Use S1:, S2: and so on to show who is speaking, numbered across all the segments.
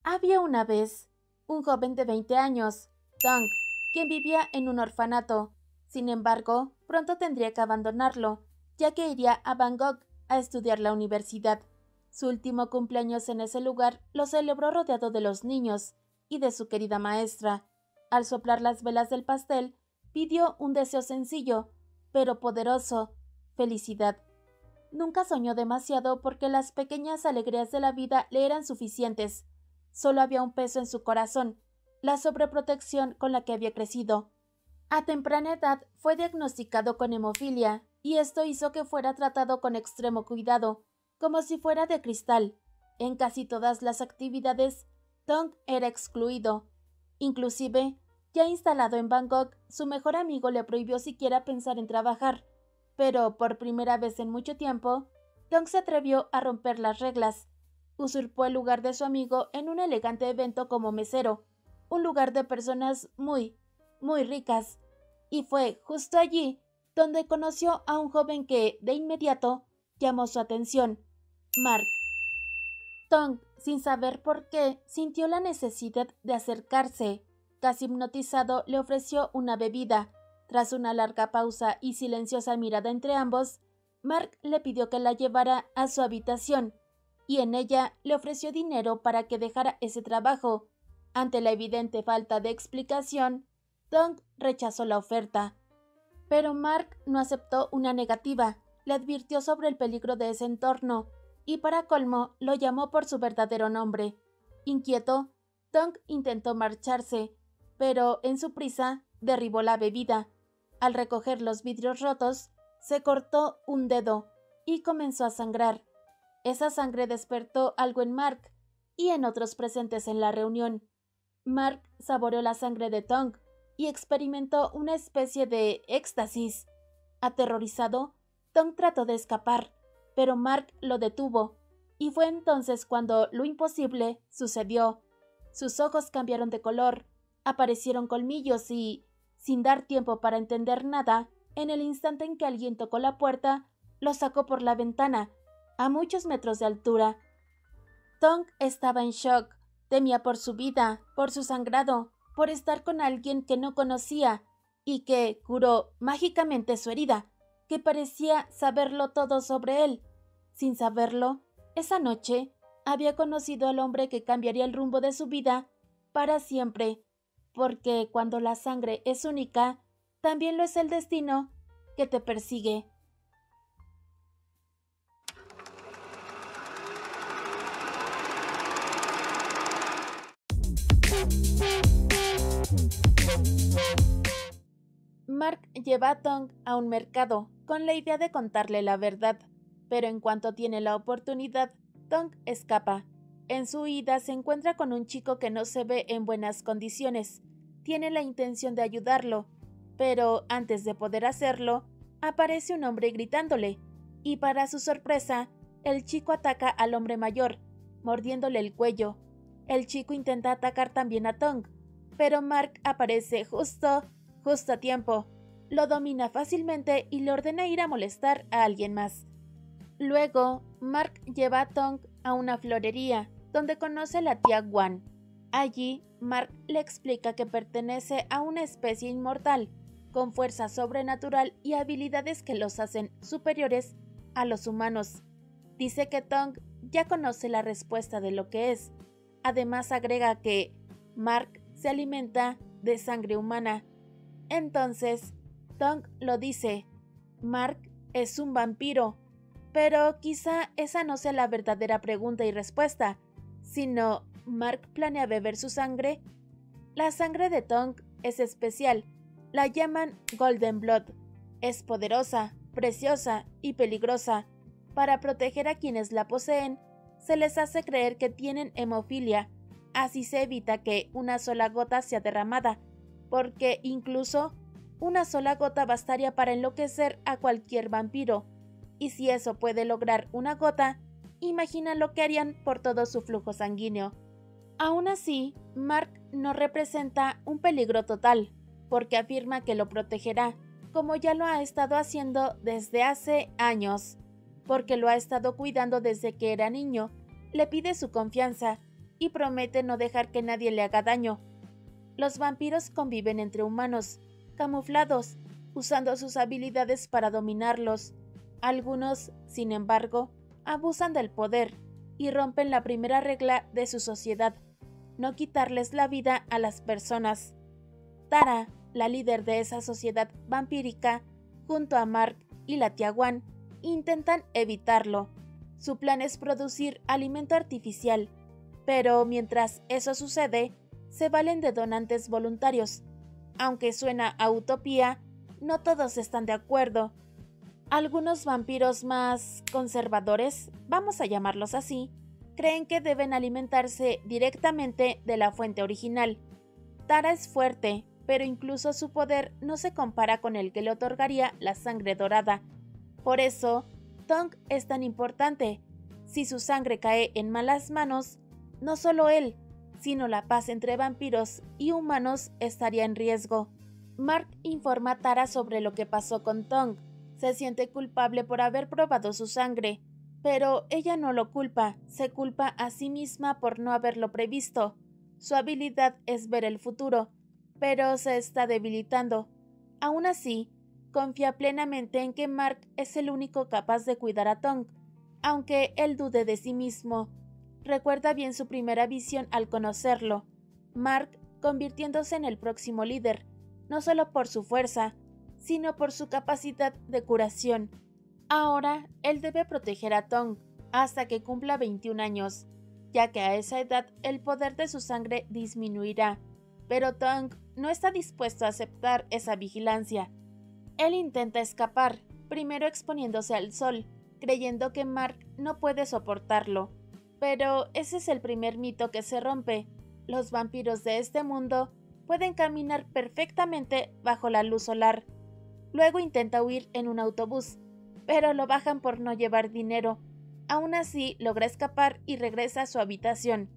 S1: Había una vez un joven de 20 años, Tong, quien vivía en un orfanato. Sin embargo, pronto tendría que abandonarlo, ya que iría a Bangkok a estudiar la universidad. Su último cumpleaños en ese lugar lo celebró rodeado de los niños y de su querida maestra. Al soplar las velas del pastel, pidió un deseo sencillo, pero poderoso: felicidad. Nunca soñó demasiado porque las pequeñas alegrías de la vida le eran suficientes. Solo había un peso en su corazón: la sobreprotección con la que había crecido. A temprana edad fue diagnosticado con hemofilia, y esto hizo que fuera tratado con extremo cuidado, como si fuera de cristal. En casi todas las actividades, Tong era excluido. Inclusive, ya instalado en Bangkok, su mejor amigo le prohibió siquiera pensar en trabajar. Pero, por primera vez en mucho tiempo, Tong se atrevió a romper las reglas. Usurpó el lugar de su amigo en un elegante evento como mesero, un lugar de personas muy ricas, y fue justo allí donde conoció a un joven que, de inmediato, llamó su atención: Mark. Tong, sin saber por qué, sintió la necesidad de acercarse. Casi hipnotizado, le ofreció una bebida. Tras una larga pausa y silenciosa mirada entre ambos, Mark le pidió que la llevara a su habitación, y en ella le ofreció dinero para que dejara ese trabajo. Ante la evidente falta de explicación, Tong rechazó la oferta. Pero Mark no aceptó una negativa. Le advirtió sobre el peligro de ese entorno, y para colmo lo llamó por su verdadero nombre. Inquieto, Tong intentó marcharse, pero en su prisa derribó la bebida. Al recoger los vidrios rotos, se cortó un dedo y comenzó a sangrar. Esa sangre despertó algo en Mark y en otros presentes en la reunión. Mark saboreó la sangre de Tong y experimentó una especie de éxtasis. Aterrorizado, Tong trató de escapar, pero Mark lo detuvo, y fue entonces cuando lo imposible sucedió. Sus ojos cambiaron de color, aparecieron colmillos y, sin dar tiempo para entender nada, en el instante en que alguien tocó la puerta, lo sacó por la ventana, a muchos metros de altura. Tong estaba en shock. Temía por su vida, por su sangrado, por estar con alguien que no conocía y que curó mágicamente su herida, que parecía saberlo todo sobre él. Sin saberlo, esa noche había conocido al hombre que cambiaría el rumbo de su vida para siempre, porque cuando la sangre es única, también lo es el destino que te persigue. Mark lleva a Tong a un mercado con la idea de contarle la verdad, pero en cuanto tiene la oportunidad, Tong escapa. En su huida se encuentra con un chico que no se ve en buenas condiciones. Tiene la intención de ayudarlo, pero antes de poder hacerlo, aparece un hombre gritándole, y para su sorpresa, el chico ataca al hombre mayor, mordiéndole el cuello. El chico intenta atacar también a Tong, pero Mark aparece justo a tiempo. Lo domina fácilmente y le ordena ir a molestar a alguien más. Luego, Mark lleva a Tong a una florería, donde conoce a la tía Wan. Allí, Mark le explica que pertenece a una especie inmortal, con fuerza sobrenatural y habilidades que los hacen superiores a los humanos. Dice que Tong ya conoce la respuesta de lo que es. Además agrega que Mark se alimenta de sangre humana. Entonces, Tong lo dice: Mark es un vampiro. Pero quizá esa no sea la verdadera pregunta y respuesta, sino: ¿Mark planea beber su sangre? La sangre de Tong es especial, la llaman Golden Blood. Es poderosa, preciosa y peligrosa. Para proteger a quienes la poseen, se les hace creer que tienen hemofilia. Así se evita que una sola gota sea derramada, porque incluso una sola gota bastaría para enloquecer a cualquier vampiro. Y si eso puede lograr una gota, imagina lo que harían por todo su flujo sanguíneo. Aún así, Mark no representa un peligro total, porque afirma que lo protegerá, como ya lo ha estado haciendo desde hace años, porque lo ha estado cuidando desde que era niño. Le pide su confianza y promete no dejar que nadie le haga daño. Los vampiros conviven entre humanos, camuflados, usando sus habilidades para dominarlos. Algunos, sin embargo, abusan del poder y rompen la primera regla de su sociedad: no quitarles la vida a las personas. Tara, la líder de esa sociedad vampírica, junto a Mark y la tía Gwen, intentan evitarlo. Su plan es producir alimento artificial, pero mientras eso sucede, se valen de donantes voluntarios. Aunque suena a utopía, no todos están de acuerdo. Algunos vampiros más conservadores, vamos a llamarlos así, creen que deben alimentarse directamente de la fuente original. Tara es fuerte, pero incluso su poder no se compara con el que le otorgaría la sangre dorada. Por eso, Tonk es tan importante. Si su sangre cae en malas manos, no solo él, sino la paz entre vampiros y humanos estaría en riesgo. Mark informa a Tara sobre lo que pasó con Tonk. Se siente culpable por haber probado su sangre, pero ella no lo culpa, se culpa a sí misma por no haberlo previsto. Su habilidad es ver el futuro, pero se está debilitando. Aún así, confía plenamente en que Mark es el único capaz de cuidar a Tonk, aunque él dude de sí mismo. Recuerda bien su primera visión al conocerlo, Mark convirtiéndose en el próximo líder, no solo por su fuerza, sino por su capacidad de curación. Ahora, él debe proteger a Tonk hasta que cumpla 21 años, ya que a esa edad el poder de su sangre disminuirá, pero Tonk no está dispuesto a aceptar esa vigilancia. Él intenta escapar, primero exponiéndose al sol, creyendo que Mark no puede soportarlo. Pero ese es el primer mito que se rompe. Los vampiros de este mundo pueden caminar perfectamente bajo la luz solar. Luego intenta huir en un autobús, pero lo bajan por no llevar dinero. Aún así, logra escapar y regresa a su habitación.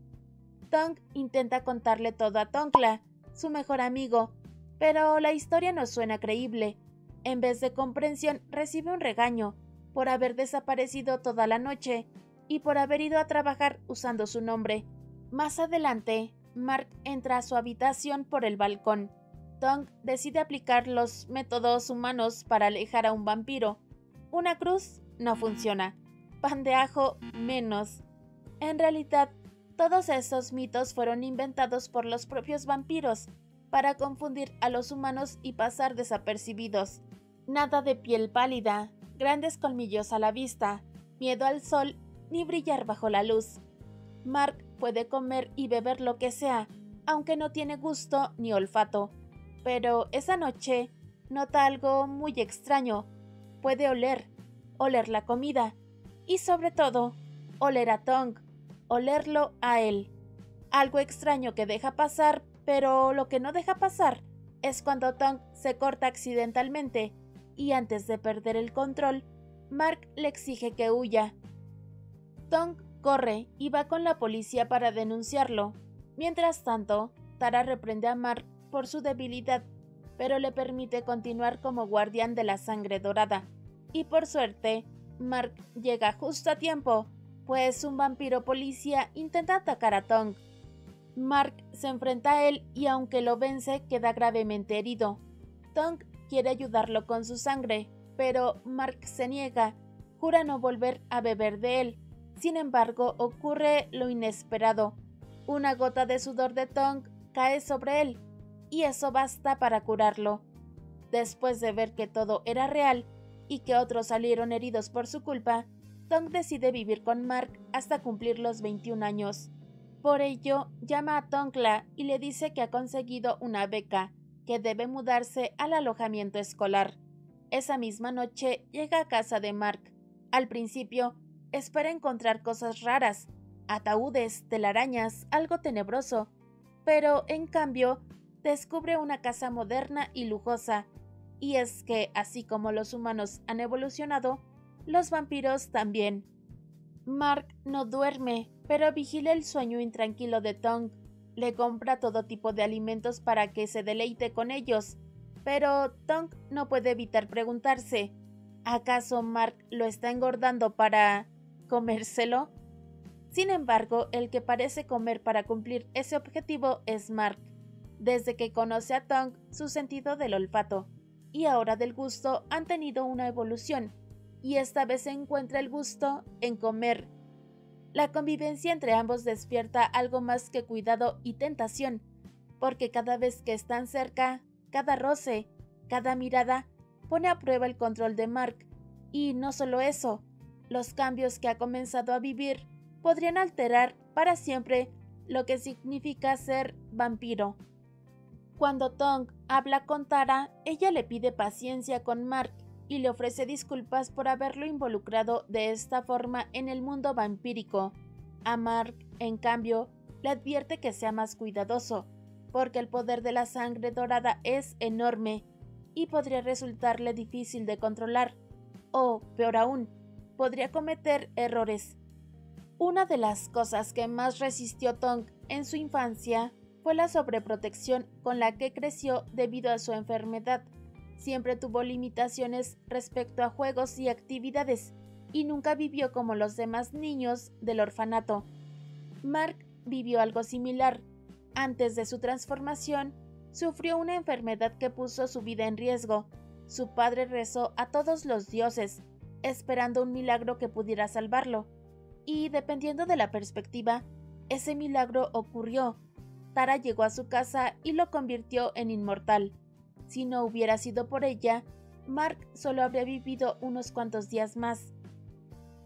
S1: Tonk intenta contarle todo a Tonkla, su mejor amigo, pero la historia no suena creíble. En vez de comprensión, recibe un regaño por haber desaparecido toda la noche y por haber ido a trabajar usando su nombre. Más adelante, Mark entra a su habitación por el balcón. Tonk decide aplicar los métodos humanos para alejar a un vampiro. Una cruz no funciona. Pan de ajo menos. En realidad, todos esos mitos fueron inventados por los propios vampiros para confundir a los humanos y pasar desapercibidos. Nada de piel pálida, grandes colmillos a la vista, miedo al sol ni brillar bajo la luz. Mark puede comer y beber lo que sea, aunque no tiene gusto ni olfato. Pero esa noche nota algo muy extraño. Puede oler la comida y sobre todo, oler a Tonk, olerlo a él. Algo extraño que deja pasar, pero lo que no deja pasar es cuando Tonk se corta accidentalmente y antes de perder el control, Mark le exige que huya. Tonk corre y va con la policía para denunciarlo. Mientras tanto, Tara reprende a Mark por su debilidad, pero le permite continuar como guardián de la sangre dorada. Y por suerte, Mark llega justo a tiempo, pues un vampiro policía intenta atacar a Tonk. Mark se enfrenta a él y aunque lo vence, queda gravemente herido. Tonk quiere ayudarlo con su sangre, pero Mark se niega, jura no volver a beber de él. Sin embargo, ocurre lo inesperado. Una gota de sudor de Tonk cae sobre él, y eso basta para curarlo. Después de ver que todo era real y que otros salieron heridos por su culpa, Tonk decide vivir con Mark hasta cumplir los 21 años. Por ello, llama a Tonkla y le dice que ha conseguido una beca, que debe mudarse al alojamiento escolar. Esa misma noche llega a casa de Mark. Al principio, espera encontrar cosas raras, ataúdes, telarañas, algo tenebroso, pero en cambio descubre una casa moderna y lujosa. Y es que, así como los humanos han evolucionado, los vampiros también. Mark no duerme, pero vigila el sueño intranquilo de Tonk. Le compra todo tipo de alimentos para que se deleite con ellos, pero Tonk no puede evitar preguntarse, ¿acaso Mark lo está engordando para comérselo? Sin embargo, el que parece comer para cumplir ese objetivo es Mark. Desde que conoce a Tonk, su sentido del olfato y ahora del gusto han tenido una evolución, y esta vez se encuentra el gusto en comer. La convivencia entre ambos despierta algo más que cuidado y tentación, porque cada vez que están cerca, cada roce, cada mirada, pone a prueba el control de Mark. Y no solo eso, los cambios que ha comenzado a vivir podrían alterar para siempre lo que significa ser vampiro. Cuando Tonk habla con Tara, ella le pide paciencia con Mark y le ofrece disculpas por haberlo involucrado de esta forma en el mundo vampírico. A Mark, en cambio, le advierte que sea más cuidadoso, porque el poder de la sangre dorada es enorme y podría resultarle difícil de controlar, o, peor aún, podría cometer errores. Una de las cosas que más resistió Tonk en su infancia fue la sobreprotección con la que creció debido a su enfermedad. Siempre tuvo limitaciones respecto a juegos y actividades, y nunca vivió como los demás niños del orfanato. Mark vivió algo similar. Antes de su transformación, sufrió una enfermedad que puso su vida en riesgo. Su padre rezó a todos los dioses, esperando un milagro que pudiera salvarlo. Y dependiendo de la perspectiva, ese milagro ocurrió. Tara llegó a su casa y lo convirtió en inmortal. Si no hubiera sido por ella, Mark solo habría vivido unos cuantos días más.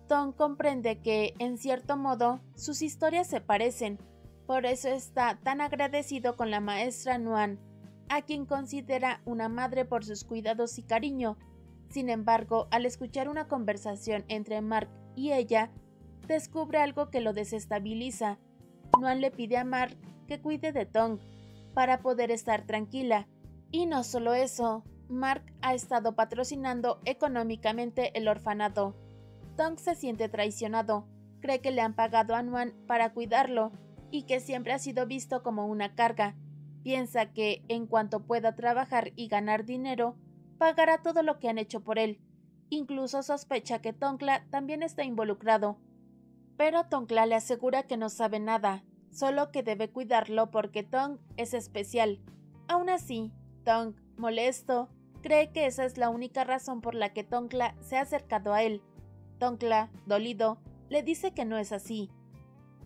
S1: Tonk comprende que, en cierto modo, sus historias se parecen, por eso está tan agradecido con la maestra Nuan, a quien considera una madre por sus cuidados y cariño. Sin embargo, al escuchar una conversación entre Mark y ella, descubre algo que lo desestabiliza. Nuan le pide a Mark que cuide de Tonk para poder estar tranquila. Y no solo eso, Mark ha estado patrocinando económicamente el orfanato. Tonk se siente traicionado, cree que le han pagado a Nuan para cuidarlo y que siempre ha sido visto como una carga. Piensa que, en cuanto pueda trabajar y ganar dinero, pagará todo lo que han hecho por él. Incluso sospecha que Tonkla también está involucrado. Pero Tonkla le asegura que no sabe nada, solo que debe cuidarlo porque Tonk es especial. Aún así, Tonk, molesto, cree que esa es la única razón por la que Tonkla se ha acercado a él. Tonkla, dolido, le dice que no es así.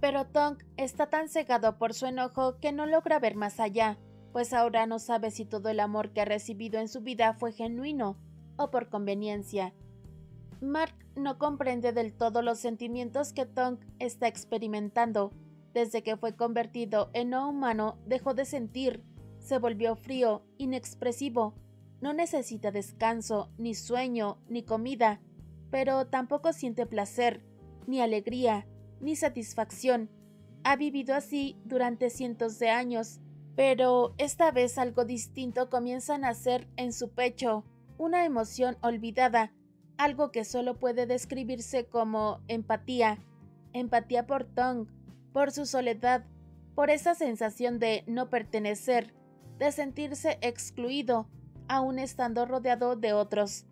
S1: Pero Tonk está tan cegado por su enojo que no logra ver más allá, pues ahora no sabe si todo el amor que ha recibido en su vida fue genuino o por conveniencia. Mark no comprende del todo los sentimientos que Tonk está experimentando. Desde que fue convertido en no humano, dejó de sentir, se volvió frío, inexpresivo. No necesita descanso, ni sueño, ni comida, pero tampoco siente placer, ni alegría, ni satisfacción. Ha vivido así durante cientos de años, pero esta vez algo distinto comienza a nacer en su pecho, una emoción olvidada, algo que solo puede describirse como empatía. Empatía por Tonk, por su soledad, por esa sensación de no pertenecer, de sentirse excluido, aún estando rodeado de otros.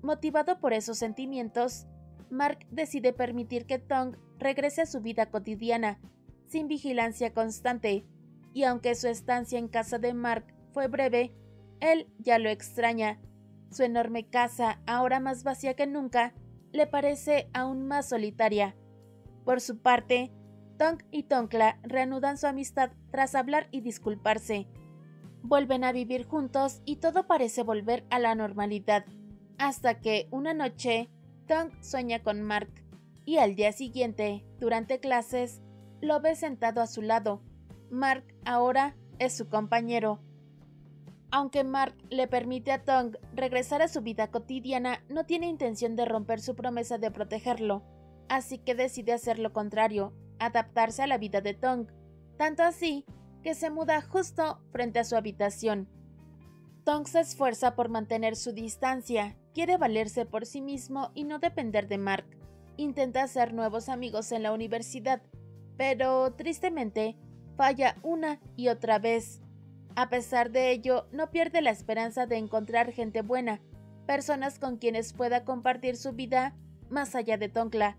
S1: Motivado por esos sentimientos, Mark decide permitir que Tonk regrese a su vida cotidiana, sin vigilancia constante, y aunque su estancia en casa de Mark fue breve, él ya lo extraña. Su enorme casa, ahora más vacía que nunca, le parece aún más solitaria. Por su parte, Tonk y Tonkla reanudan su amistad tras hablar y disculparse. Vuelven a vivir juntos y todo parece volver a la normalidad, hasta que una noche Tonk sueña con Mark y al día siguiente, durante clases, lo ve sentado a su lado. Mark ahora es su compañero. Aunque Mark le permite a Tonk regresar a su vida cotidiana, no tiene intención de romper su promesa de protegerlo, así que decide hacer lo contrario, adaptarse a la vida de Tonk, tanto así que se muda justo frente a su habitación. Tonk se esfuerza por mantener su distancia, quiere valerse por sí mismo y no depender de Mark. Intenta hacer nuevos amigos en la universidad, pero tristemente falla una y otra vez. A pesar de ello, no pierde la esperanza de encontrar gente buena, personas con quienes pueda compartir su vida más allá de Tonkla,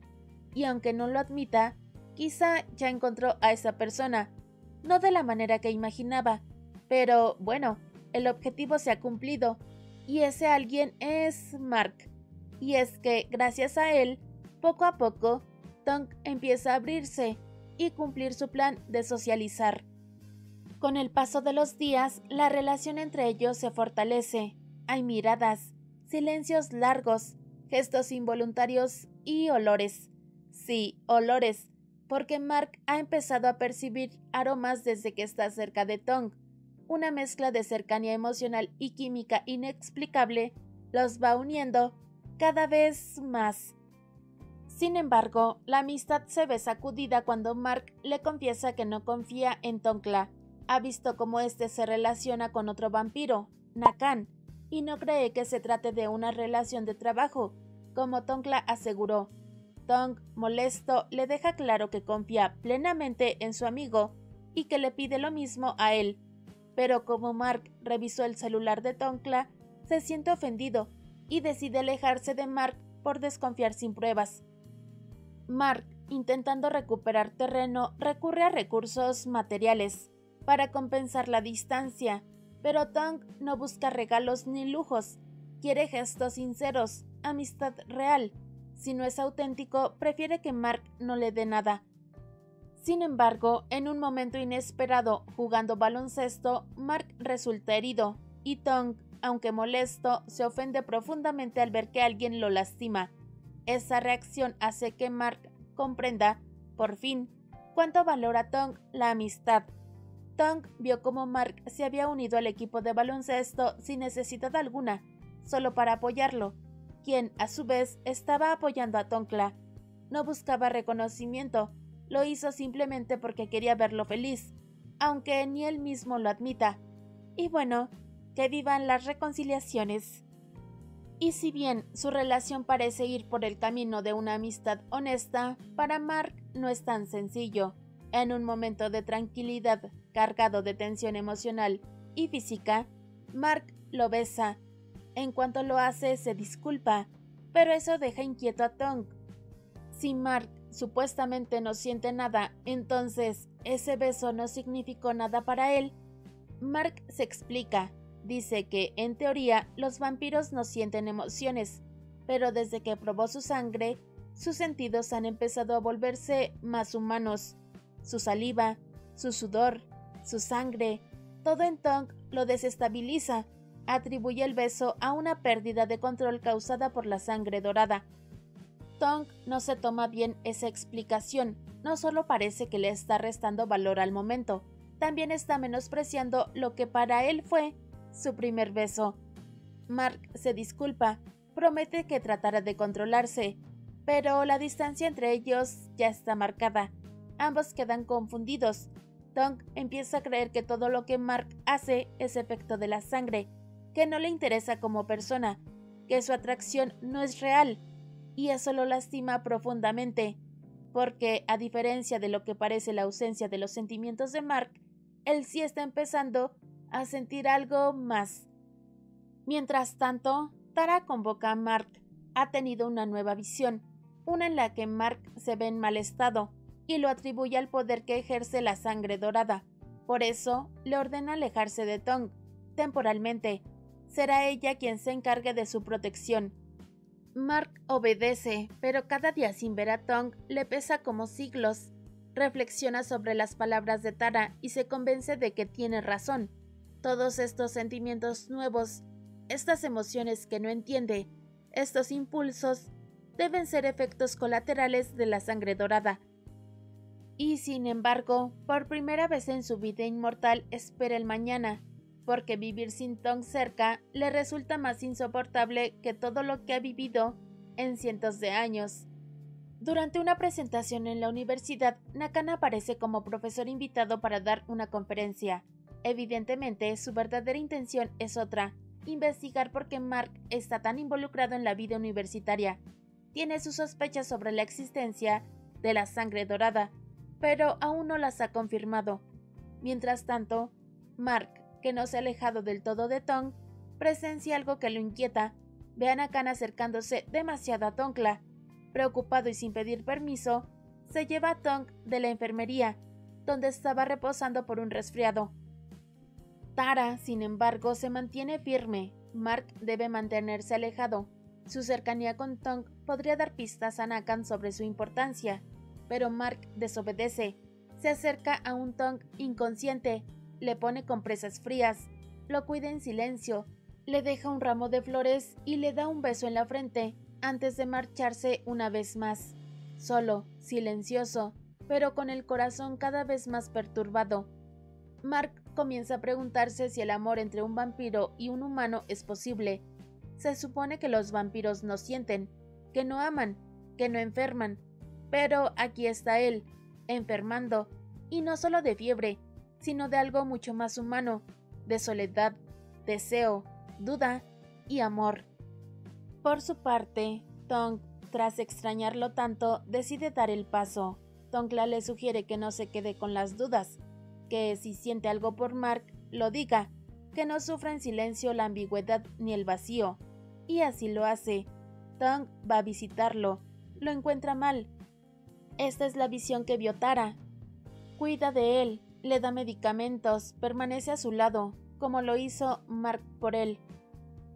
S1: y aunque no lo admita, Quizá ya encontró a esa persona, no de la manera que imaginaba, pero bueno, el objetivo se ha cumplido, y ese alguien es Mark. Y es que, gracias a él, poco a poco, Tong empieza a abrirse y cumplir su plan de socializar. Con el paso de los días, la relación entre ellos se fortalece. Hay miradas, silencios largos, gestos involuntarios y olores. Sí, olores, porque Mark ha empezado a percibir aromas desde que está cerca de Tong. Una mezcla de cercanía emocional y química inexplicable los va uniendo cada vez más. Sin embargo, la amistad se ve sacudida cuando Mark le confiesa que no confía en Tongla. Ha visto cómo este se relaciona con otro vampiro, Nakan, y no cree que se trate de una relación de trabajo, como Tongla aseguró. Tong, molesto, le deja claro que confía plenamente en su amigo y que le pide lo mismo a él. Pero como Mark revisó el celular de Tongla, se siente ofendido y decide alejarse de Mark por desconfiar sin pruebas. Mark, intentando recuperar terreno, recurre a recursos materiales para compensar la distancia, pero Tong no busca regalos ni lujos, quiere gestos sinceros, amistad real. Si no es auténtico, prefiere que Mark no le dé nada. Sin embargo, en un momento inesperado, jugando baloncesto, Mark resulta herido, y Tong, aunque molesto, se ofende profundamente al ver que alguien lo lastima. Esa reacción hace que Mark comprenda, por fin, cuánto valora Tong la amistad. Tong vio cómo Mark se había unido al equipo de baloncesto sin necesidad alguna, solo para apoyarlo, quien, a su vez, estaba apoyando a Tongla. No buscaba reconocimiento, lo hizo simplemente porque quería verlo feliz, aunque ni él mismo lo admita. Y bueno, que vivan las reconciliaciones. Y si bien su relación parece ir por el camino de una amistad honesta, para Mark no es tan sencillo. En un momento de tranquilidad, cargado de tensión emocional y física, Mark lo besa. En cuanto lo hace, se disculpa, pero eso deja inquieto a Tong. Si Mark supuestamente no siente nada, entonces ese beso no significó nada para él. Mark se explica. Dice que, en teoría, los vampiros no sienten emociones, pero desde que probó su sangre, sus sentidos han empezado a volverse más humanos. Su saliva, su sudor, su sangre, todo en Tong lo desestabiliza. Atribuye el beso a una pérdida de control causada por la sangre dorada. Tong no se toma bien esa explicación, no solo parece que le está restando valor al momento, también está menospreciando lo que para él fue su primer beso. Mark se disculpa, promete que tratará de controlarse, pero la distancia entre ellos ya está marcada. Ambos quedan confundidos. Tong empieza a creer que todo lo que Mark hace es efecto de la sangre, que no le interesa como persona, que su atracción no es real, y eso lo lastima profundamente, porque, a diferencia de lo que parece la ausencia de los sentimientos de Mark, él sí está empezando a sentir algo más. Mientras tanto, Tara convoca a Mark. Ha tenido una nueva visión, una en la que Mark se ve en mal estado, y lo atribuye al poder que ejerce la sangre dorada. Por eso, le ordena alejarse de Tong, temporalmente. Será ella quien se encargue de su protección. Mark obedece, pero cada día sin ver a Tong le pesa como siglos. Reflexiona sobre las palabras de Tara y se convence de que tiene razón. Todos estos sentimientos nuevos, estas emociones que no entiende, estos impulsos, deben ser efectos colaterales de la sangre dorada. Y sin embargo, por primera vez en su vida inmortal espera el mañana, porque vivir sin Tong cerca le resulta más insoportable que todo lo que ha vivido en cientos de años. Durante una presentación en la universidad, Nakan aparece como profesor invitado para dar una conferencia. Evidentemente, su verdadera intención es otra: investigar por qué Mark está tan involucrado en la vida universitaria. Tiene sus sospechas sobre la existencia de la sangre dorada, pero aún no las ha confirmado. Mientras tanto, Mark, que no se ha alejado del todo de Tong, presencia algo que lo inquieta. Ve a Nakan acercándose demasiado a Tongla. Preocupado y sin pedir permiso, se lleva a Tong de la enfermería, donde estaba reposando por un resfriado. Tara, sin embargo, se mantiene firme. Mark debe mantenerse alejado. Su cercanía con Tong podría dar pistas a Nakan sobre su importancia, pero Mark desobedece. Se acerca a un Tong inconsciente, le pone compresas frías, lo cuida en silencio, le deja un ramo de flores y le da un beso en la frente antes de marcharse una vez más. Solo, silencioso, pero con el corazón cada vez más perturbado. Mark comienza a preguntarse si el amor entre un vampiro y un humano es posible. Se supone que los vampiros no sienten, que no aman, que no enferman, pero aquí está él, enfermando, y no solo de fiebre, sino de algo mucho más humano, de soledad, deseo, duda y amor. Por su parte, Tong, tras extrañarlo tanto, decide dar el paso. Tongla le sugiere que no se quede con las dudas, que si siente algo por Mark, lo diga, que no sufra en silencio la ambigüedad ni el vacío. Y así lo hace. Tong va a visitarlo. Lo encuentra mal. Esta es la visión que vio Tara. Cuida de él, le da medicamentos, permanece a su lado, como lo hizo Mark por él.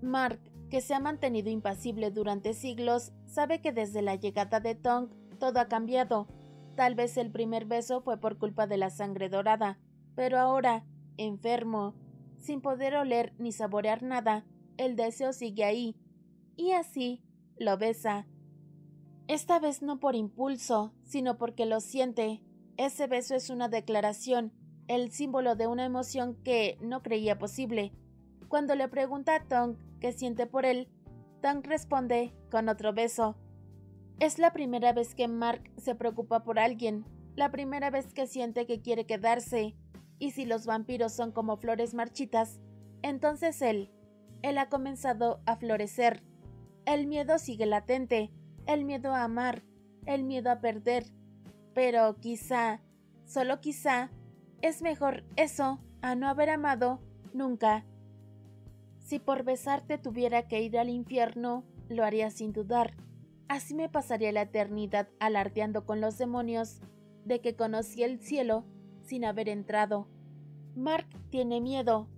S1: Mark, que se ha mantenido impasible durante siglos, sabe que desde la llegada de Tong todo ha cambiado. Tal vez el primer beso fue por culpa de la sangre dorada, pero ahora, enfermo, sin poder oler ni saborear nada, el deseo sigue ahí, y así lo besa. Esta vez no por impulso, sino porque lo siente. Ese beso es una declaración, el símbolo de una emoción que no creía posible. Cuando le pregunta a Tong qué siente por él, Tong responde con otro beso. Es la primera vez que Mark se preocupa por alguien, la primera vez que siente que quiere quedarse. Y si los vampiros son como flores marchitas, entonces él ha comenzado a florecer. El miedo sigue latente, el miedo a amar, el miedo a perder. Pero quizá, solo quizá, es mejor eso a no haber amado nunca. Si por besarte tuviera que ir al infierno, lo haría sin dudar. Así me pasaría la eternidad alardeando con los demonios de que conocí el cielo sin haber entrado. Mark tiene miedo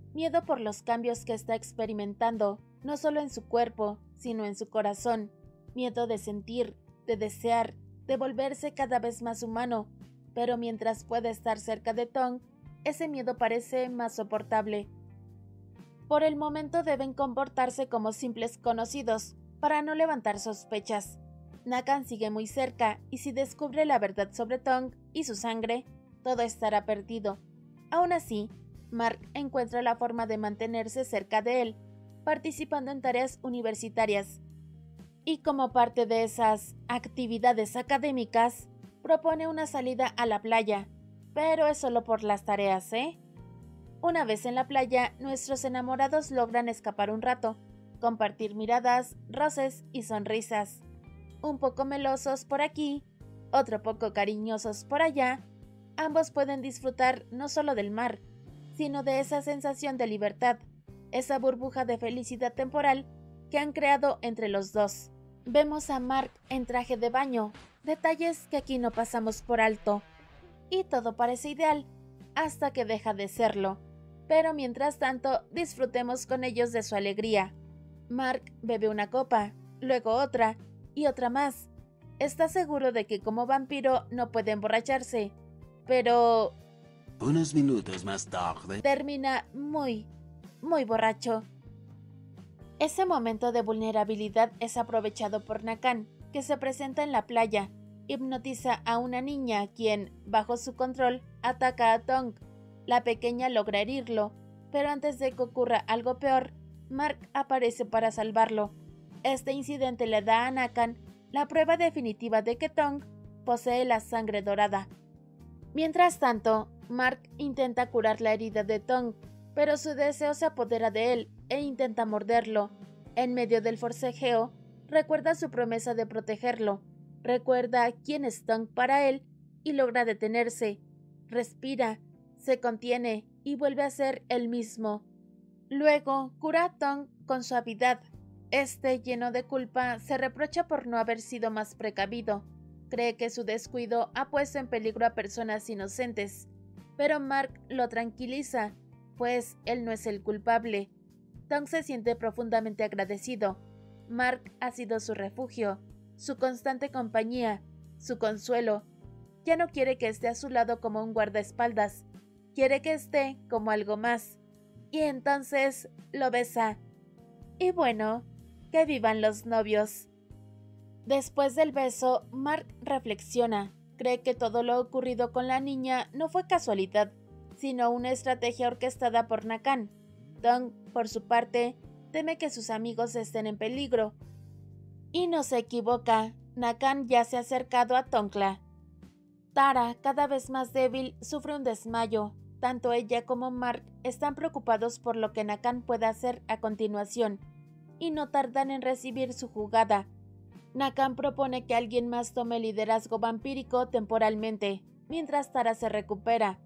S1: por los cambios que está experimentando, no solo en su cuerpo, sino en su corazón. Miedo de sentir, de desear, de volverse cada vez más humano, pero mientras puede estar cerca de Tong, ese miedo parece más soportable. Por el momento deben comportarse como simples conocidos, para no levantar sospechas. Nakan sigue muy cerca, y si descubre la verdad sobre Tong y su sangre, todo estará perdido. Aún así, Mark encuentra la forma de mantenerse cerca de él, participando en tareas universitarias. Y como parte de esas actividades académicas, propone una salida a la playa, pero es solo por las tareas, ¿eh? Una vez en la playa, nuestros enamorados logran escapar un rato, compartir miradas, roces y sonrisas. Un poco melosos por aquí, otro poco cariñosos por allá, ambos pueden disfrutar no solo del mar, sino de esa sensación de libertad, esa burbuja de felicidad temporal que han creado entre los dos. Vemos a Mark en traje de baño, detalles que aquí no pasamos por alto. Y todo parece ideal, hasta que deja de serlo. Pero mientras tanto, disfrutemos con ellos de su alegría. Mark bebe una copa, luego otra, y otra más. Está seguro de que como vampiro no puede emborracharse, pero...
S2: Unos minutos más tarde...
S1: termina muy borracho. Ese momento de vulnerabilidad es aprovechado por Nakan, que se presenta en la playa. Hipnotiza a una niña, quien, bajo su control, ataca a Tong. La pequeña logra herirlo, pero antes de que ocurra algo peor, Mark aparece para salvarlo. Este incidente le da a Nakan la prueba definitiva de que Tong posee la sangre dorada. Mientras tanto, Mark intenta curar la herida de Tong, pero su deseo se apodera de él e intenta morderlo. En medio del forcejeo, recuerda su promesa de protegerlo, recuerda quién es Tong para él y logra detenerse. Respira, se contiene y vuelve a ser el mismo. Luego, cura a Tong con suavidad. Este, lleno de culpa, se reprocha por no haber sido más precavido. cree que su descuido ha puesto en peligro a personas inocentes, pero Mark lo tranquiliza, pues él no es el culpable. Tong se siente profundamente agradecido. Mark ha sido su refugio, su constante compañía, su consuelo. Ya no quiere que esté a su lado como un guardaespaldas, quiere que esté como algo más. Y entonces lo besa. Y bueno, que vivan los novios. Después del beso, Mark reflexiona. Cree que todo lo ocurrido con la niña no fue casualidad, sino una estrategia orquestada por Nakan. Tong, por su parte, teme que sus amigos estén en peligro. Y no se equivoca, Nakan ya se ha acercado a Tongla. Tara, cada vez más débil, sufre un desmayo. Tanto ella como Mark están preocupados por lo que Nakan pueda hacer a continuación, y no tardan en recibir su jugada. Nakan propone que alguien más tome el liderazgo vampírico temporalmente, mientras Tara se recupera.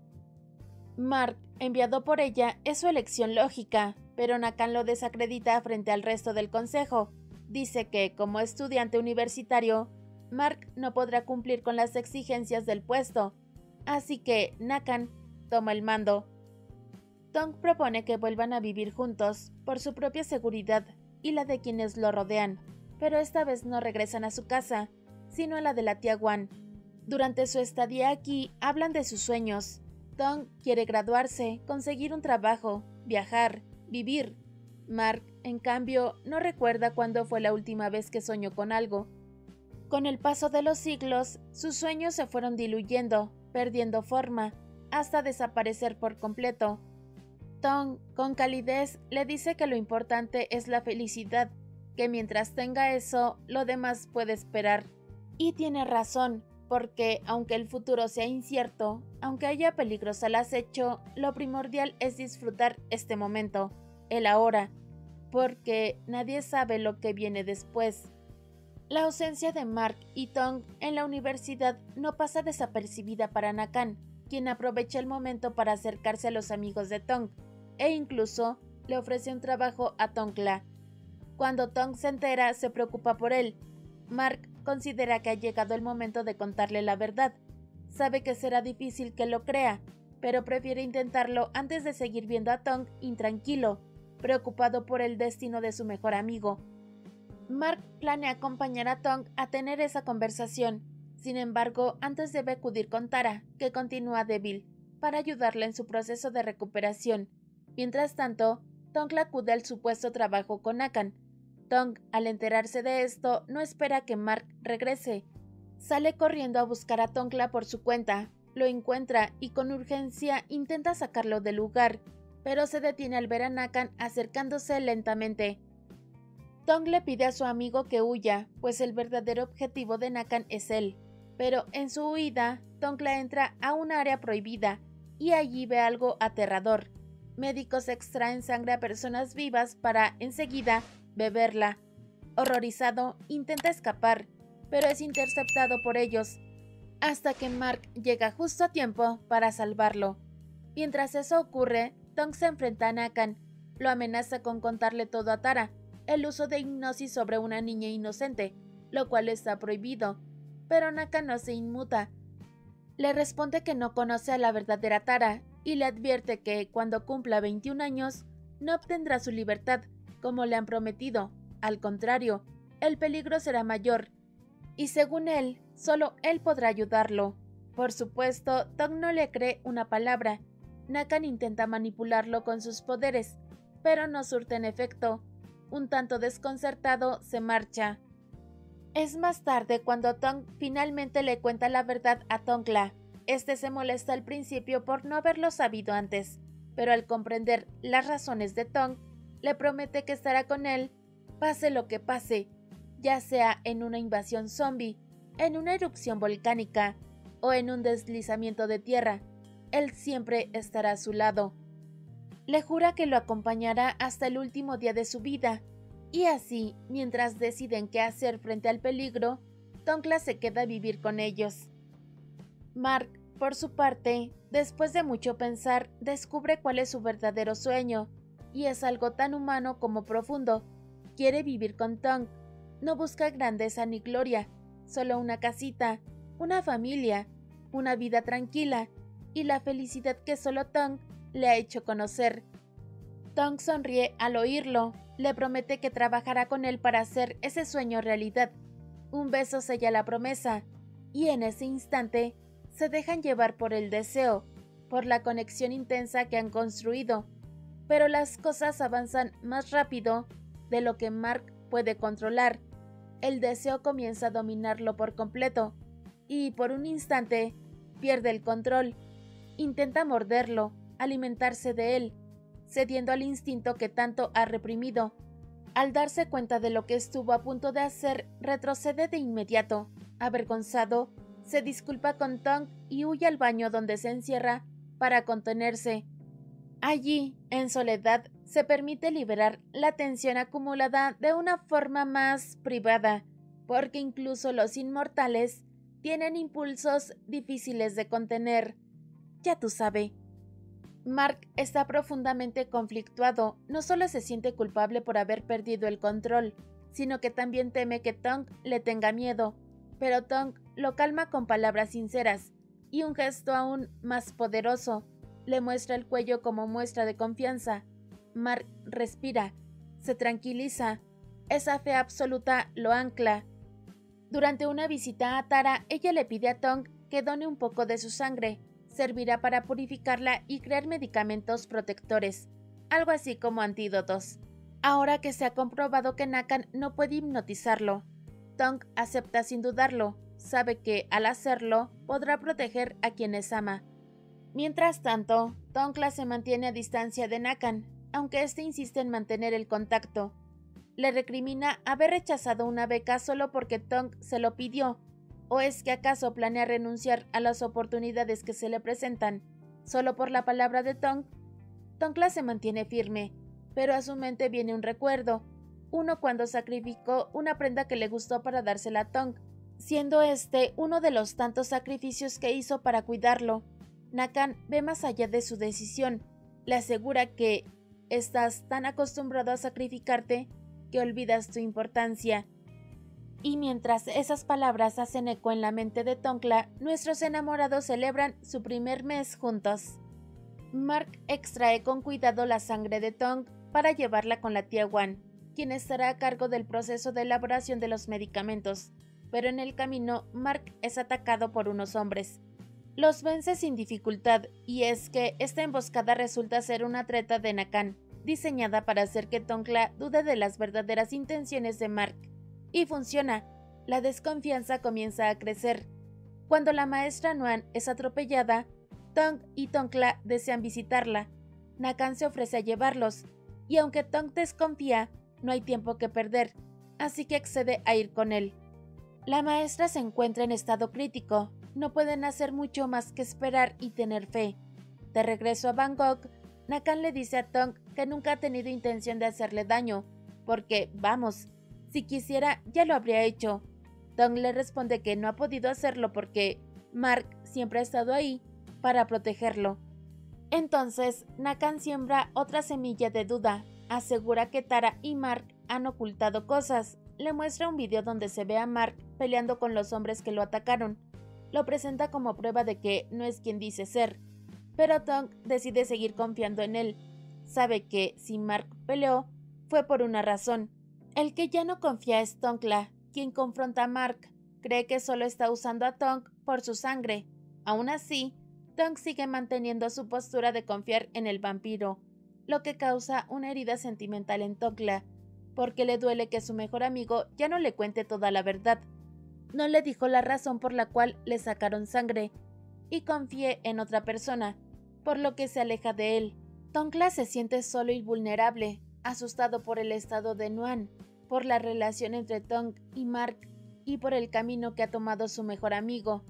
S1: Mark, enviado por ella, es su elección lógica, pero Nakan lo desacredita frente al resto del consejo. Dice que, como estudiante universitario, Mark no podrá cumplir con las exigencias del puesto, así que Nakan toma el mando. Tong propone que vuelvan a vivir juntos, por su propia seguridad y la de quienes lo rodean, pero esta vez no regresan a su casa, sino a la de la tía Wan. Durante su estadía aquí, hablan de sus sueños. Tong quiere graduarse, conseguir un trabajo, viajar, vivir. Mark, en cambio, no recuerda cuándo fue la última vez que soñó con algo. Con el paso de los siglos, sus sueños se fueron diluyendo, perdiendo forma, hasta desaparecer por completo. Tong, con calidez, le dice que lo importante es la felicidad, que mientras tenga eso, lo demás puede esperar. Y tiene razón, porque aunque el futuro sea incierto, aunque haya peligros al acecho, lo primordial es disfrutar este momento, el ahora, porque nadie sabe lo que viene después. La ausencia de Mark y Tong en la universidad no pasa desapercibida para Nakan, quien aprovecha el momento para acercarse a los amigos de Tong, e incluso le ofrece un trabajo a Tongla. Cuando Tong se entera, se preocupa por él. Mark considera que ha llegado el momento de contarle la verdad. Sabe que será difícil que lo crea, pero prefiere intentarlo antes de seguir viendo a Tong intranquilo, preocupado por el destino de su mejor amigo. Mark planea acompañar a Tong a tener esa conversación. Sin embargo, antes debe acudir con Tara, que continúa débil, para ayudarla en su proceso de recuperación. Mientras tanto, Tong acude al supuesto trabajo con Nakan. Tong, al enterarse de esto, no espera que Mark regrese. Sale corriendo a buscar a Tongla por su cuenta, lo encuentra y con urgencia intenta sacarlo del lugar, pero se detiene al ver a Nakan acercándose lentamente. Tong le pide a su amigo que huya, pues el verdadero objetivo de Nakan es él. Pero en su huida, Tongla entra a un área prohibida y allí ve algo aterrador. Médicos extraen sangre a personas vivas para, enseguida, beberla. Horrorizado, intenta escapar, pero es interceptado por ellos, hasta que Mark llega justo a tiempo para salvarlo. Mientras eso ocurre, Tong se enfrenta a Nakan, lo amenaza con contarle todo a Tara, el uso de hipnosis sobre una niña inocente, lo cual está prohibido, pero Nakan no se inmuta. Le responde que no conoce a la verdadera Tara y le advierte que, cuando cumpla 21 años, no obtendrá su libertad, como le han prometido. Al contrario, el peligro será mayor, y según él, solo él podrá ayudarlo. Por supuesto, Tong no le cree una palabra. Nakan intenta manipularlo con sus poderes, pero no surten efecto. Un tanto desconcertado, se marcha. Es más tarde cuando Tong finalmente le cuenta la verdad a Tongla. Este se molesta al principio por no haberlo sabido antes, pero al comprender las razones de Tong, le promete que estará con él, pase lo que pase, ya sea en una invasión zombie, en una erupción volcánica o en un deslizamiento de tierra. Él siempre estará a su lado. Le jura que lo acompañará hasta el último día de su vida, y así, mientras deciden qué hacer frente al peligro, Tongla se queda a vivir con ellos. Mark, por su parte, después de mucho pensar, descubre cuál es su verdadero sueño, y es algo tan humano como profundo. Quiere vivir con Tong. No busca grandeza ni gloria, solo una casita, una familia, una vida tranquila y la felicidad que solo Tong le ha hecho conocer. Tong sonríe al oírlo, le promete que trabajará con él para hacer ese sueño realidad. Un beso sella la promesa, y en ese instante se dejan llevar por el deseo, por la conexión intensa que han construido. Pero las cosas avanzan más rápido de lo que Mark puede controlar. El deseo comienza a dominarlo por completo, y por un instante pierde el control. Intenta morderlo, alimentarse de él, cediendo al instinto que tanto ha reprimido. Al darse cuenta de lo que estuvo a punto de hacer, retrocede de inmediato. Avergonzado, se disculpa con Tong y huye al baño donde se encierra para contenerse. Allí, en soledad, se permite liberar la tensión acumulada de una forma más privada, porque incluso los inmortales tienen impulsos difíciles de contener. Ya tú sabes. Mark está profundamente conflictuado, no solo se siente culpable por haber perdido el control, sino que también teme que Tong le tenga miedo, pero Tong lo calma con palabras sinceras, y un gesto aún más poderoso, le muestra el cuello como muestra de confianza. Mark respira, se tranquiliza, esa fe absoluta lo ancla. Durante una visita a Tara, ella le pide a Tong que done un poco de su sangre. Servirá para purificarla y crear medicamentos protectores, algo así como antídotos. Ahora que se ha comprobado que Nakan no puede hipnotizarlo, Tong acepta sin dudarlo, sabe que al hacerlo podrá proteger a quienes ama. Mientras tanto, Tongla se mantiene a distancia de Nakan, aunque éste insiste en mantener el contacto. Le recrimina haber rechazado una beca solo porque Tong se lo pidió. ¿O es que acaso planea renunciar a las oportunidades que se le presentan solo por la palabra de Tong? Tongla se mantiene firme, pero a su mente viene un recuerdo, uno cuando sacrificó una prenda que le gustó para dársela a Tong, siendo este uno de los tantos sacrificios que hizo para cuidarlo. Nakan ve más allá de su decisión, le asegura que estás tan acostumbrado a sacrificarte que olvidas tu importancia. Y mientras esas palabras hacen eco en la mente de Tongla, nuestros enamorados celebran su primer mes juntos. Mark extrae con cuidado la sangre de Tong para llevarla con la tía Wan, quien estará a cargo del proceso de elaboración de los medicamentos, pero en el camino Mark es atacado por unos hombres. Los vence sin dificultad, y es que esta emboscada resulta ser una treta de Nakan, diseñada para hacer que Tongla dude de las verdaderas intenciones de Mark. Y funciona. La desconfianza comienza a crecer. Cuando la maestra Nuan es atropellada, Tong y Tongla desean visitarla. Nakan se ofrece a llevarlos, y aunque Tong desconfía, no hay tiempo que perder, así que accede a ir con él. La maestra se encuentra en estado crítico, no pueden hacer mucho más que esperar y tener fe. De regreso a Bangkok, Nakan le dice a Tong que nunca ha tenido intención de hacerle daño, porque, vamos, si quisiera, ya lo habría hecho. Tong le responde que no ha podido hacerlo porque Mark siempre ha estado ahí para protegerlo. Entonces, Nakan siembra otra semilla de duda. Asegura que Tara y Mark han ocultado cosas. Le muestra un video donde se ve a Mark peleando con los hombres que lo atacaron. Lo presenta como prueba de que no es quien dice ser. Pero Tong decide seguir confiando en él. Sabe que si Mark peleó, fue por una razón. El que ya no confía es Tongla, quien confronta a Mark. Cree que solo está usando a Tong por su sangre. Aún así, Tong sigue manteniendo su postura de confiar en el vampiro, lo que causa una herida sentimental en Tongla, porque le duele que su mejor amigo ya no le cuente toda la verdad. No le dijo la razón por la cual le sacaron sangre, y confíe en otra persona, por lo que se aleja de él. Tongla se siente solo y vulnerable, asustado por el estado de Nuan, por la relación entre Tong y Mark y por el camino que ha tomado su mejor amigo.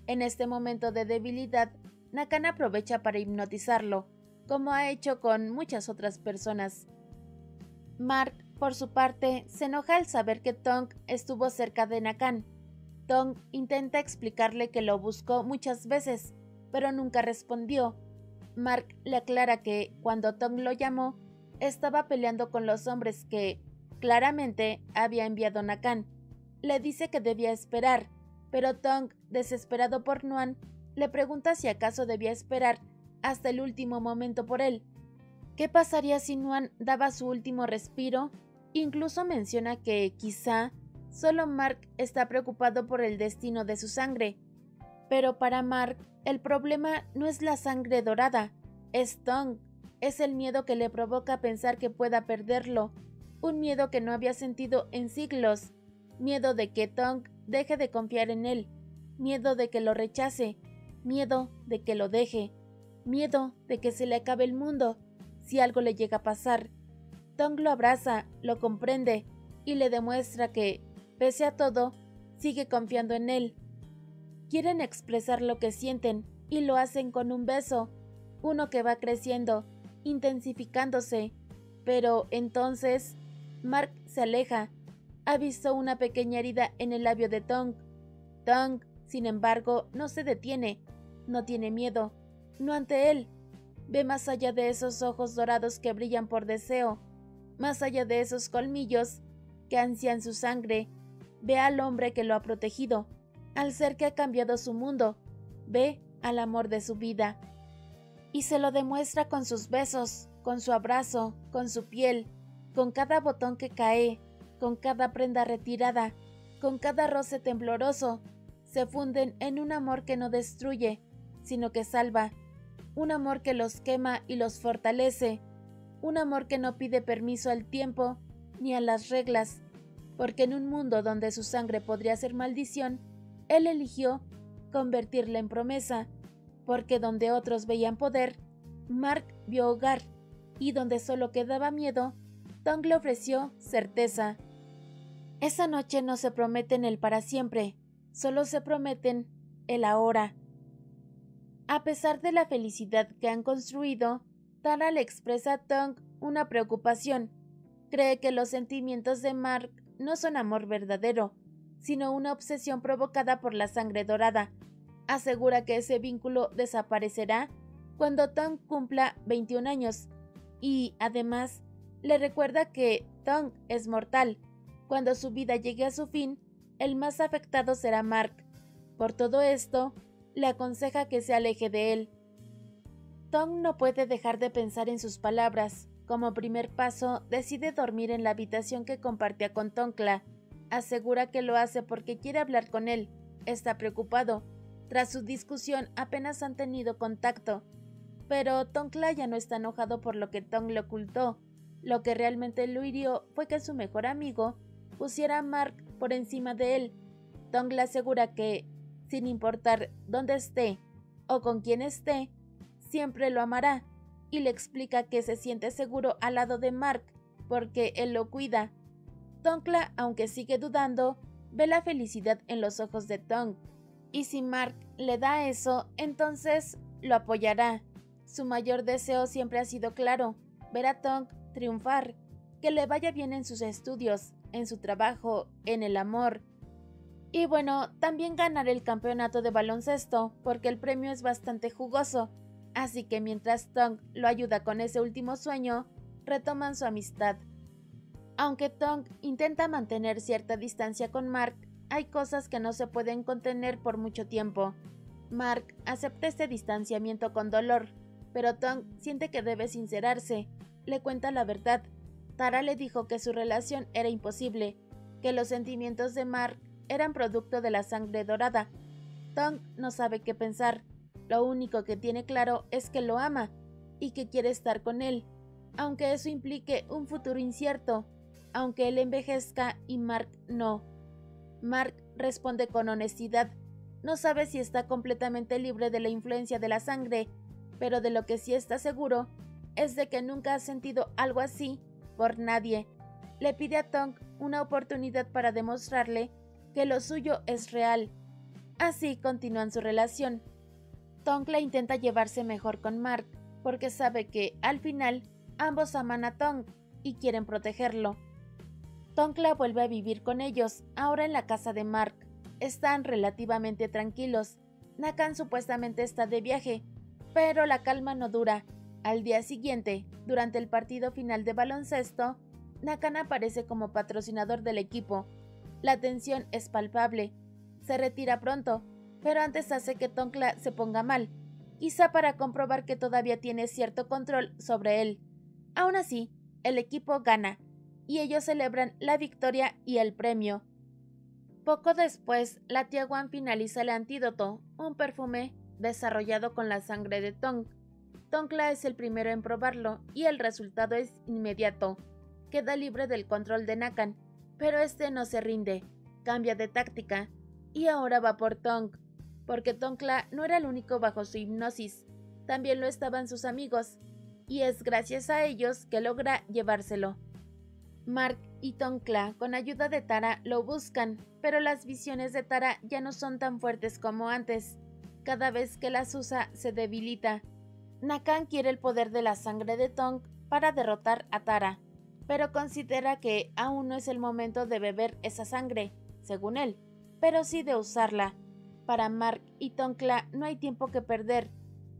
S1: En este momento de debilidad, Nakan aprovecha para hipnotizarlo, como ha hecho con muchas otras personas. Mark, por su parte, se enoja al saber que Tong estuvo cerca de Nakan. Tong intenta explicarle que lo buscó muchas veces, pero nunca respondió. Mark le aclara que, cuando Tong lo llamó, estaba peleando con los hombres que, claramente, había enviado Nakan. le dice que debía esperar, pero Tong, desesperado por Nuan, le pregunta si acaso debía esperar hasta el último momento por él. ¿Qué pasaría si Nuan daba su último respiro? Incluso menciona que, quizá, solo Mark está preocupado por el destino de su sangre. Pero para Mark, el problema no es la sangre dorada, es Tong. Es el miedo que le provoca pensar que pueda perderlo, un miedo que no había sentido en siglos, miedo de que Tong deje de confiar en él, miedo de que lo rechace, miedo de que lo deje, miedo de que se le acabe el mundo si algo le llega a pasar. Tong lo abraza, lo comprende y le demuestra que, pese a todo, sigue confiando en él. Quieren expresar lo que sienten y lo hacen con un beso, uno que va creciendo, intensificándose, pero entonces Mark se aleja. Ha visto una pequeña herida en el labio de Tong. Tong, sin embargo, no se detiene, no tiene miedo, no ante él. Ve más allá de esos ojos dorados que brillan por deseo, más allá de esos colmillos que ansían su sangre. Ve al hombre que lo ha protegido, al ser que ha cambiado su mundo. Ve al amor de su vida. Y se lo demuestra con sus besos, con su abrazo, con su piel, con cada botón que cae, con cada prenda retirada, con cada roce tembloroso. Se funden en un amor que no destruye, sino que salva, un amor que los quema y los fortalece, un amor que no pide permiso al tiempo ni a las reglas, porque en un mundo donde su sangre podría ser maldición, él eligió convertirla en promesa, porque donde otros veían poder, Mark vio hogar, y donde solo quedaba miedo, Tong le ofreció certeza. Esa noche no se prometen el para siempre, solo se prometen el ahora. A pesar de la felicidad que han construido, Tara le expresa a Tong una preocupación. Cree que los sentimientos de Mark no son amor verdadero, sino una obsesión provocada por la sangre dorada. Asegura que ese vínculo desaparecerá cuando Tong cumpla 21 años y, además, le recuerda que Tong es mortal. Cuando su vida llegue a su fin, el más afectado será Mark. Por todo esto, le aconseja que se aleje de él. Tong no puede dejar de pensar en sus palabras. Como primer paso, decide dormir en la habitación que compartía con Tongkla. Asegura que lo hace porque quiere hablar con él. Está preocupado. Tras su discusión apenas han tenido contacto. Pero Tongkla ya no está enojado por lo que Tong le ocultó. Lo que realmente lo hirió fue que su mejor amigo pusiera a Mark por encima de él. Tong le asegura que, sin importar dónde esté o con quién esté, siempre lo amará, y le explica que se siente seguro al lado de Mark porque él lo cuida. Tongkla, aunque sigue dudando, ve la felicidad en los ojos de Tong, y si Mark le da eso, entonces lo apoyará. Su mayor deseo siempre ha sido claro, ver a Tong triunfar, que le vaya bien en sus estudios, en su trabajo, en el amor. Y bueno, también ganar el campeonato de baloncesto, porque el premio es bastante jugoso. Así que mientras Tong lo ayuda con ese último sueño, retoman su amistad. Aunque Tong intenta mantener cierta distancia con Mark, hay cosas que no se pueden contener por mucho tiempo. Mark acepta este distanciamiento con dolor, pero Tong siente que debe sincerarse. Le cuenta la verdad. Tara le dijo que su relación era imposible, que los sentimientos de Mark eran producto de la sangre dorada. Tong no sabe qué pensar. Lo único que tiene claro es que lo ama y que quiere estar con él, aunque eso implique un futuro incierto, aunque él envejezca y Mark no. Mark responde con honestidad. No sabe si está completamente libre de la influencia de la sangre, pero de lo que sí está seguro es de que nunca ha sentido algo así por nadie. Le pide a Tong una oportunidad para demostrarle que lo suyo es real. Así continúan su relación. Tongkla intenta llevarse mejor con Mark, porque sabe que, al final, ambos aman a Tong y quieren protegerlo. Tongkla vuelve a vivir con ellos, ahora en la casa de Mark. Están relativamente tranquilos. Nakan supuestamente está de viaje, pero la calma no dura. Al día siguiente, durante el partido final de baloncesto, Nakan aparece como patrocinador del equipo. La tensión es palpable. Se retira pronto, pero antes hace que Tongkla se ponga mal, quizá para comprobar que todavía tiene cierto control sobre él. Aún así, el equipo gana, y ellos celebran la victoria y el premio. Poco después, la tía Wan finaliza el antídoto, un perfume desarrollado con la sangre de Tong. Tongkla es el primero en probarlo, y el resultado es inmediato. Queda libre del control de Nakan, pero este no se rinde, cambia de táctica, y ahora va por Tong, porque Tongkla no era el único bajo su hipnosis, también lo estaban sus amigos, y es gracias a ellos que logra llevárselo. Mark y Tongkla, con ayuda de Tara, lo buscan, pero las visiones de Tara ya no son tan fuertes como antes. Cada vez que las usa, se debilita. Nakan quiere el poder de la sangre de Tong para derrotar a Tara, pero considera que aún no es el momento de beber esa sangre, según él, pero sí de usarla. Para Mark y Tongkla no hay tiempo que perder,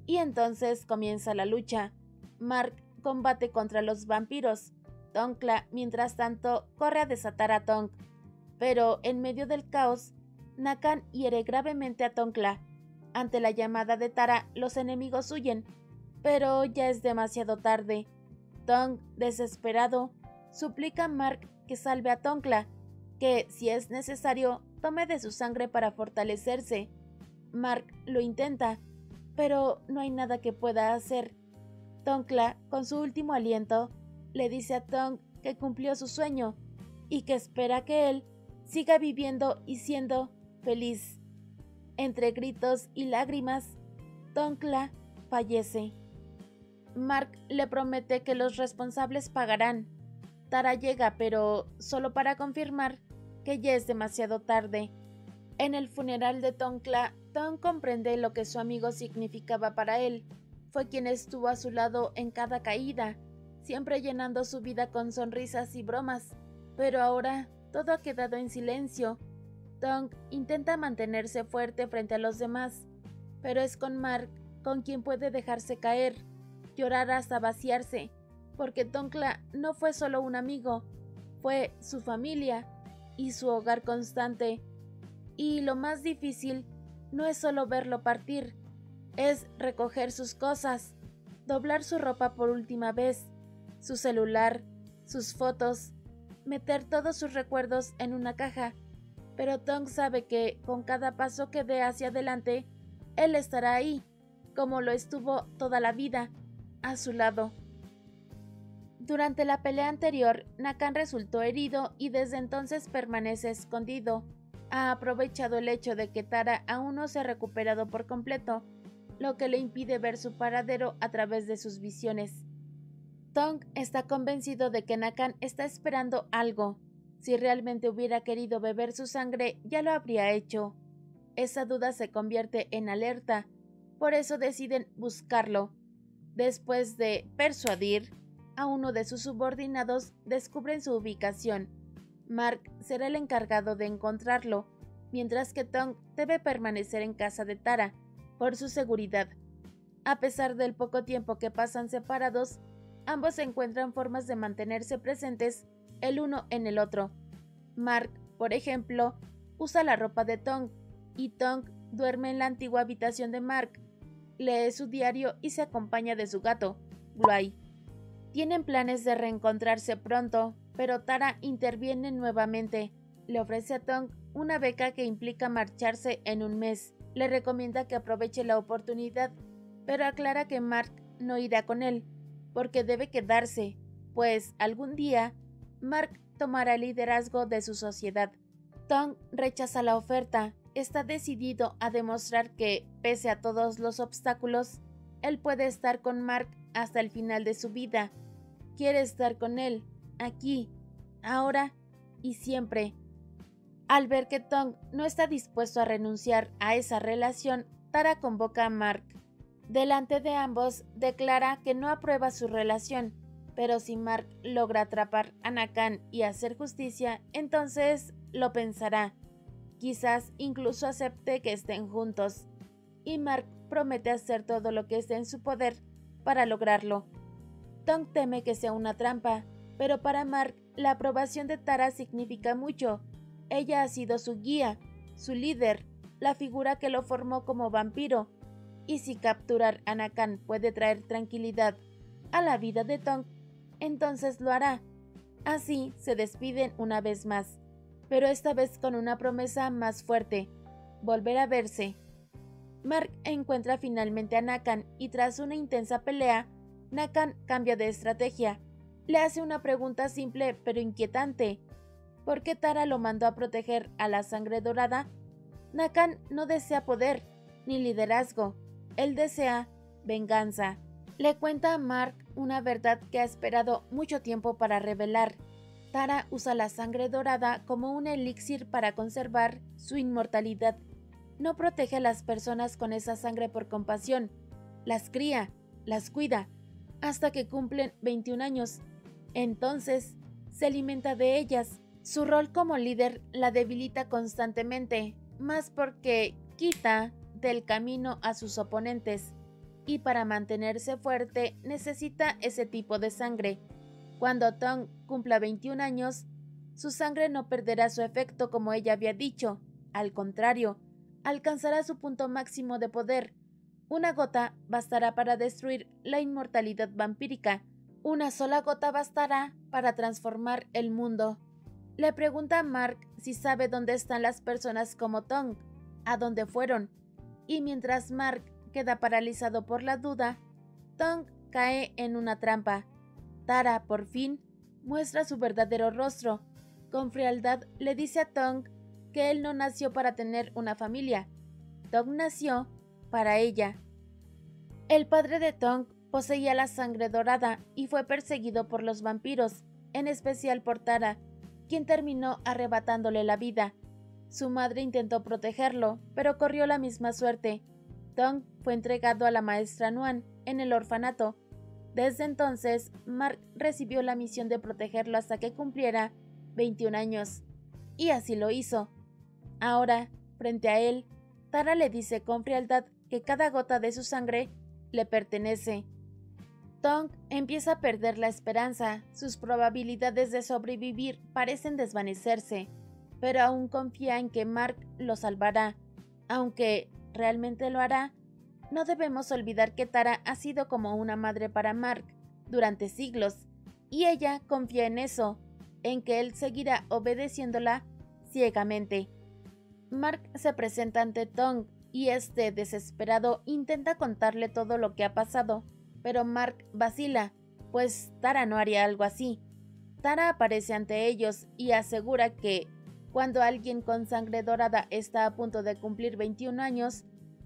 S1: y entonces comienza la lucha. Mark combate contra los vampiros. Tongkla, mientras tanto, corre a desatar a Tong, pero en medio del caos, Nakan hiere gravemente a Tongkla. Ante la llamada de Tara, los enemigos huyen, pero ya es demasiado tarde. Tong, desesperado, suplica a Mark que salve a Tongkla, que, si es necesario, tome de su sangre para fortalecerse. Mark lo intenta, pero no hay nada que pueda hacer. Tongkla, con su último aliento, le dice a Tong que cumplió su sueño y que espera que él siga viviendo y siendo feliz. Entre gritos y lágrimas, Tongkla fallece. Mark le promete que los responsables pagarán. Tara llega, pero solo para confirmar que ya es demasiado tarde. En el funeral de Tongkla, Tong comprende lo que su amigo significaba para él. Fue quien estuvo a su lado en cada caída, siempre llenando su vida con sonrisas y bromas, pero ahora todo ha quedado en silencio. Tong intenta mantenerse fuerte frente a los demás, pero es con Mark con quien puede dejarse caer, llorar hasta vaciarse, porque Tongkla no fue solo un amigo, fue su familia y su hogar constante. Y lo más difícil no es solo verlo partir, es recoger sus cosas, doblar su ropa por última vez, su celular, sus fotos, meter todos sus recuerdos en una caja, pero Tong sabe que con cada paso que dé hacia adelante, él estará ahí, como lo estuvo toda la vida, a su lado. Durante la pelea anterior, Nakan resultó herido y desde entonces permanece escondido. Ha aprovechado el hecho de que Tara aún no se ha recuperado por completo, lo que le impide ver su paradero a través de sus visiones. Tong está convencido de que Nakan está esperando algo. Si realmente hubiera querido beber su sangre, ya lo habría hecho. Esa duda se convierte en alerta, por eso deciden buscarlo. Después de persuadir a uno de sus subordinados, descubren su ubicación. Mark será el encargado de encontrarlo, mientras que Tong debe permanecer en casa de Tara, por su seguridad. A pesar del poco tiempo que pasan separados, ambos encuentran formas de mantenerse presentes el uno en el otro. Mark, por ejemplo, usa la ropa de Tong, y Tong duerme en la antigua habitación de Mark, lee su diario y se acompaña de su gato, Bluey. Tienen planes de reencontrarse pronto, pero Tara interviene nuevamente. Le ofrece a Tong una beca que implica marcharse en un mes. Le recomienda que aproveche la oportunidad, pero aclara que Mark no irá con él, porque debe quedarse, pues algún día Mark tomará el liderazgo de su sociedad. Tong rechaza la oferta, está decidido a demostrar que, pese a todos los obstáculos, él puede estar con Mark hasta el final de su vida. Quiere estar con él, aquí, ahora y siempre. Al ver que Tong no está dispuesto a renunciar a esa relación, Tara convoca a Mark. Delante de ambos, declara que no aprueba su relación, pero si Mark logra atrapar a Nakan y hacer justicia, entonces lo pensará. Quizás incluso acepte que estén juntos. Y Mark promete hacer todo lo que esté en su poder para lograrlo. Tong teme que sea una trampa, pero para Mark la aprobación de Tara significa mucho. Ella ha sido su guía, su líder, la figura que lo formó como vampiro. Y si capturar a Nakan puede traer tranquilidad a la vida de Tong, entonces lo hará. Así se despiden una vez más, pero esta vez con una promesa más fuerte: volver a verse. Mark encuentra finalmente a Nakan y tras una intensa pelea, Nakan cambia de estrategia. Le hace una pregunta simple pero inquietante: ¿por qué Tara lo mandó a proteger a la Sangre Dorada? Nakan no desea poder ni liderazgo, él desea venganza. Le cuenta a Mark una verdad que ha esperado mucho tiempo para revelar. Tara usa la Sangre Dorada como un elixir para conservar su inmortalidad. No protege a las personas con esa sangre por compasión, las cría, las cuida, hasta que cumplen 21 años. Entonces, se alimenta de ellas. Su rol como líder la debilita constantemente, más porque quita del camino a sus oponentes, y para mantenerse fuerte necesita ese tipo de sangre. Cuando Tong cumpla 21 años, su sangre no perderá su efecto como ella había dicho, al contrario, alcanzará su punto máximo de poder. Una gota bastará para destruir la inmortalidad vampírica. Una sola gota bastará para transformar el mundo. Le pregunta a Mark si sabe dónde están las personas como Tong, a dónde fueron, y mientras Mark queda paralizado por la duda, Tong cae en una trampa. Tara, por fin, muestra su verdadero rostro. Con frialdad le dice a Tong que él no nació para tener una familia. Tong nació para ella. El padre de Tong poseía la Sangre Dorada y fue perseguido por los vampiros, en especial por Tara, quien terminó arrebatándole la vida. Su madre intentó protegerlo, pero corrió la misma suerte. Tong fue entregado a la maestra Nuan en el orfanato. Desde entonces, Mark recibió la misión de protegerlo hasta que cumpliera 21 años. Y así lo hizo. Ahora, frente a él, Tara le dice con frialdad que cada gota de su sangre le pertenece. Tong empieza a perder la esperanza, sus probabilidades de sobrevivir parecen desvanecerse, pero aún confía en que Mark lo salvará. Aunque realmente lo hará, no debemos olvidar que Tara ha sido como una madre para Mark durante siglos, y ella confía en eso, en que él seguirá obedeciéndola ciegamente. Mark se presenta ante Tong y este, desesperado, intenta contarle todo lo que ha pasado, pero Mark vacila, pues Tara no haría algo así. Tara aparece ante ellos y asegura que, cuando alguien con sangre dorada está a punto de cumplir 21 años,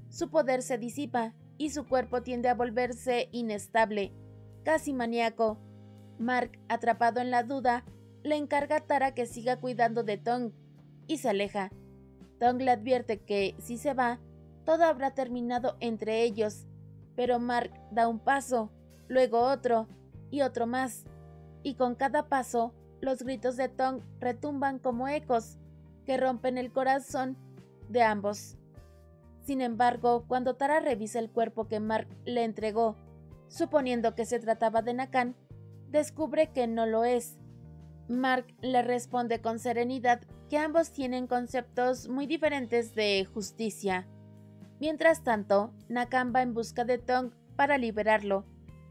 S1: su poder se disipa y su cuerpo tiende a volverse inestable, casi maníaco. Mark, atrapado en la duda, le encarga a Tara que siga cuidando de Tong y se aleja. Tong le advierte que, si se va, todo habrá terminado entre ellos, pero Mark da un paso, luego otro y otro más, y con cada paso, los gritos de Tong retumban como ecos que rompen el corazón de ambos. Sin embargo, cuando Tara revisa el cuerpo que Mark le entregó, suponiendo que se trataba de Nakan, descubre que no lo es. Mark le responde con serenidad que ambos tienen conceptos muy diferentes de justicia. Mientras tanto, Nakan va en busca de Tong para liberarlo.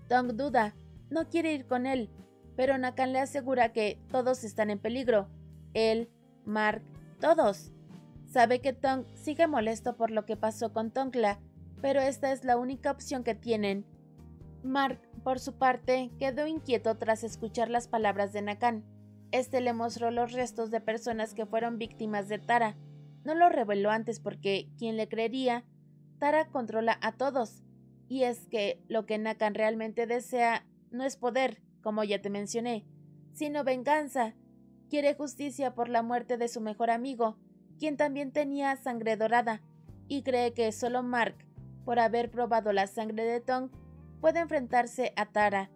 S1: Tong duda, no quiere ir con él, pero Nakan le asegura que todos están en peligro. Él, Mark, todos. Sabe que Tong sigue molesto por lo que pasó con Tongla, pero esta es la única opción que tienen. Mark, por su parte, quedó inquieto tras escuchar las palabras de Nakan. Este le mostró los restos de personas que fueron víctimas de Tara. No lo reveló antes porque, ¿quién le creería? Tara controla a todos. Y es que lo que Nakan realmente desea no es poder, como ya te mencioné, sino venganza. Quiere justicia por la muerte de su mejor amigo, quien también tenía sangre dorada, y cree que solo Mark, por haber probado la sangre de Tong, puede enfrentarse a Tara.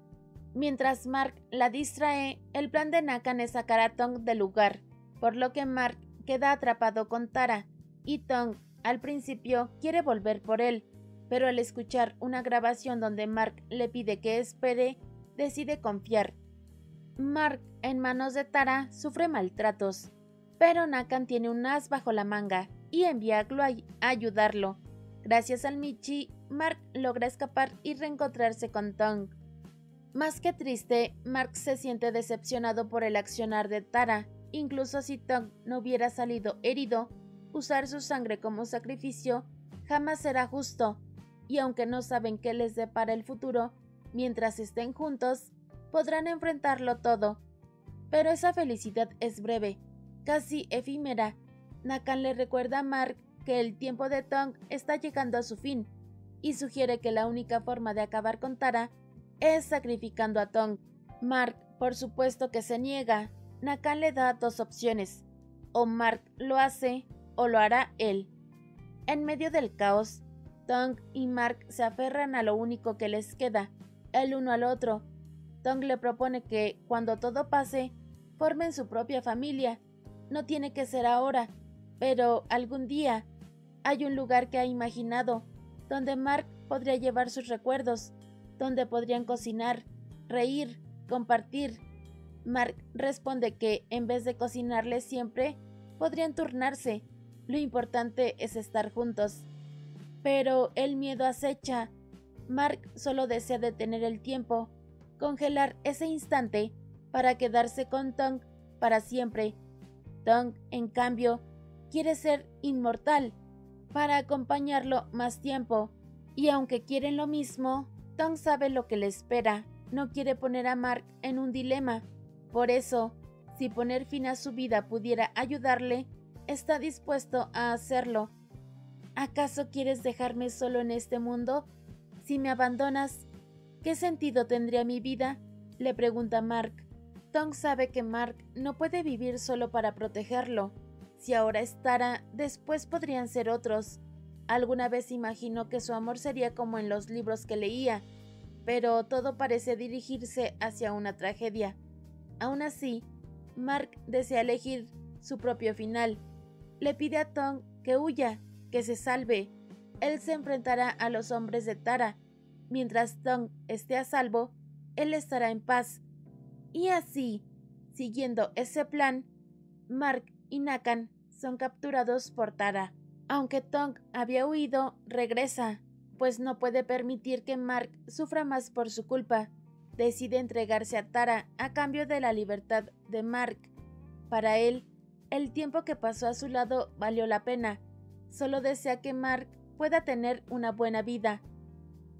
S1: Mientras Mark la distrae, el plan de Nakan es sacar a Tong del lugar, por lo que Mark queda atrapado con Tara, y Tong, al principio, quiere volver por él, pero al escuchar una grabación donde Mark le pide que espere, decide confiar. Mark, en manos de Tara, sufre maltratos. Pero Nakan tiene un as bajo la manga y envía a Gluay a ayudarlo. Gracias al Michi, Mark logra escapar y reencontrarse con Tongue. Más que triste, Mark se siente decepcionado por el accionar de Tara. Incluso si Tongue no hubiera salido herido, usar su sangre como sacrificio jamás será justo, y aunque no saben qué les depara el futuro, mientras estén juntos, podrán enfrentarlo todo. Pero esa felicidad es breve, casi efímera. Nakan le recuerda a Mark que el tiempo de Tongue está llegando a su fin, y sugiere que la única forma de acabar con Tara es sacrificando a Tongue. Mark, por supuesto que se niega. Nakan le da dos opciones: o Mark lo hace, o lo hará él. En medio del caos, Tongue y Mark se aferran a lo único que les queda, el uno al otro. Tongue le propone que, cuando todo pase, formen su propia familia. No tiene que ser ahora, pero algún día. Hay un lugar que ha imaginado, donde Mark podría llevar sus recuerdos, donde podrían cocinar, reír, compartir. Mark responde que, en vez de cocinarle siempre, podrían turnarse. Lo importante es estar juntos. Pero el miedo acecha. Mark solo desea detener el tiempo, congelar ese instante para quedarse con Tongue para siempre. Tongue, en cambio, quiere ser inmortal, para acompañarlo más tiempo. Y aunque quieren lo mismo, Tongue sabe lo que le espera. No quiere poner a Mark en un dilema. Por eso, si poner fin a su vida pudiera ayudarle, está dispuesto a hacerlo. ¿Acaso quieres dejarme solo en este mundo? Si me abandonas, ¿qué sentido tendría mi vida?, le pregunta Mark. Tongue sabe que Mark no puede vivir solo para protegerlo. Si ahora es Tara, después podrían ser otros. Alguna vez imaginó que su amor sería como en los libros que leía, pero todo parece dirigirse hacia una tragedia. Aún así, Mark desea elegir su propio final. Le pide a Tongue que huya, que se salve. Él se enfrentará a los hombres de Tara. Mientras Tongue esté a salvo, él estará en paz. Y así, siguiendo ese plan, Mark y Nakan son capturados por Tara. Aunque Tongue había huido, regresa, pues no puede permitir que Mark sufra más por su culpa. Decide entregarse a Tara a cambio de la libertad de Mark. Para él, el tiempo que pasó a su lado valió la pena. Solo desea que Mark pueda tener una buena vida.